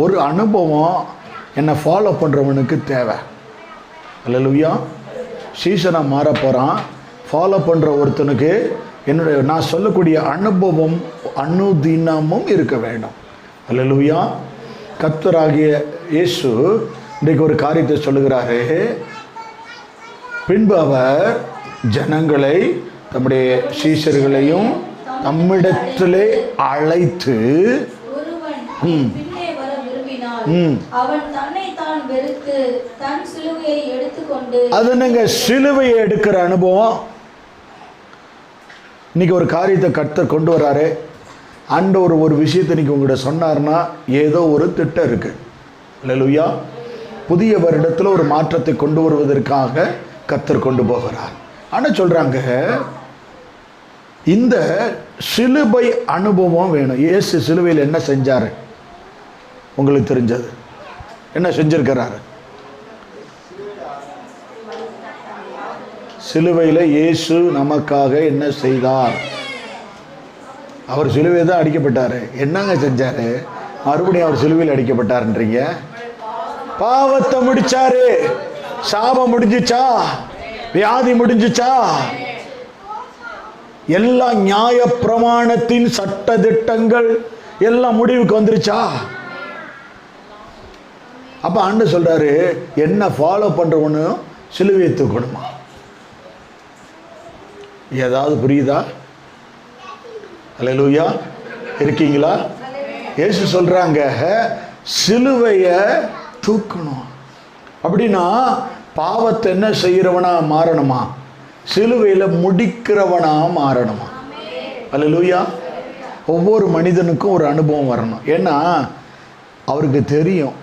ஒரு அனுபவம் என்னை ஃபாலோ பண்ணுறவனுக்கு தேவை. அல்லேலூயா. சீசனாக மாற போகிறான். ஃபாலோ பண்ணுற ஒருத்தனுக்கு என்னுடைய நான் சொல்லக்கூடிய அனுபவம் அனுதினமும் இருக்க வேண்டும். அல்லேலூயா. கர்த்தராகிய இயேசு இன்றைக்கு ஒரு காரியத்தை சொல்லுகிறாரு. பின்பு அவர் ஜனங்களை தம்முடைய சீஷர்களையும் தம்மிடத்திலே அழைத்து அது நீங்க சிலுவையை எடுக்கிற அனுபவம். இன்னைக்கு ஒரு காரியத்தை கர்த்தர் கொண்டு வராரு. ஆண்டவர் ஒரு விஷயத்தை இன்னைக்கு உங்கள்கிட்ட சொன்னார்னா ஏதோ ஒரு திட்டம் இருக்கு. அல்லேலூயா. புதிய வருடத்தில் ஒரு மாற்றத்தை கொண்டு வருவதற்காக கர்த்தர் கொண்டு போகிறார். ஆனால் சொல்றாங்க இந்த சிலுவை அனுபவம் வேணும். இயேசு சிலுவையில் என்ன செஞ்சாரு உங்களுக்கு தெரிஞ்சது? என்ன செஞ்சிருக்கிறாரு? சிலுவையில் இயேசு நமக்காக என்ன செய்தார்? அவர் சிலுவையில் தான் அடிக்கப்பட்டாரு. என்னங்க செஞ்சாரு? மறுபடியும் அவர் சிலுவையில் அடிக்கப்பட்டாருன்றீங்க. பாவத்தை முடிச்சாரு. சாபம் முடிஞ்சிச்சா? வியாதி முடிஞ்சிச்சா? எல்லா நியாய பிரமாணத்தின் சட்ட திட்டங்கள் எல்லாம் முடிவுக்கு வந்துருச்சா? அப்ப ஆண்டு சொல்றாரு, என்ன ஃபாலோ பண்றவனு சிலுவையை தூக்கணுமா? ஏதாவது புரியுதா? அல்லேலூயா. இருக்கீங்களா? இயேசு சொல்றாங்க சிலுவையை தூக்கணும். அப்படின்னா பாவத்தை என்ன செய்யறவனா மாறணுமா? சிலுவையில் முடிக்கிறவனா மாறணுமா? அல்லேலூயா. ஒவ்வொரு மனிதனுக்கும் ஒரு அனுபவம் வரணும். ஏன்னா அவருக்கு தெரியும்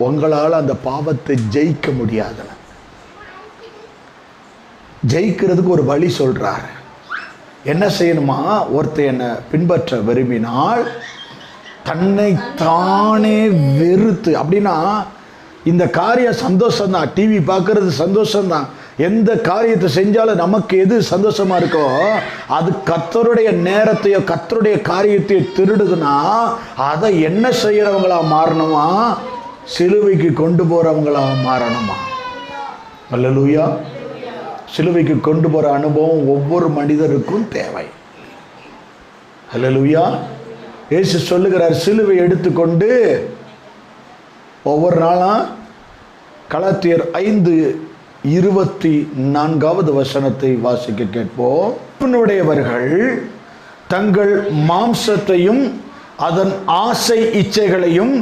உங்களால் அந்த பாவத்தை ஜெயிக்க முடியாதுன்னு. ஜெயிக்கிறதுக்கு ஒரு வழி சொல்றாரு. என்ன செய்யணுமா? ஒருத்தர் என்னை பின்பற்ற விரும்பினால் தன்னை தானே வெறுத்து. அப்படின்னா இந்த காரியம் சந்தோஷம்தான். டிவி பார்க்கறது சந்தோஷம்தான். எந்த காரியத்தை செஞ்சாலும் நமக்கு எது சந்தோஷமா இருக்கோ அது கர்த்தருடைய நேரத்தையோ கர்த்தருடைய காரியத்தையோ திருடுதுன்னா அதை என்ன செய்யறவங்களா மாறணுமா? சிலுவைக்கு கொண்டு போறவங்களா மாறணுமா? அல்லேலூயா. சிலுவைக்கு கொண்டு போற அனுபவம் ஒவ்வொரு மனிதருக்கும் தேவை. அல்லேலூயா. இயேசு சொல்லுகிறார், சிலுவை எடுத்துக்கொண்டு ஒவ்வொரு நாளும் கலாத்தியர் 5:24 வாசிக்க கேட்போம். உடையவர்கள் தங்கள் மாம்சத்தையும் அதன் ஆசை இச்சைகளையும்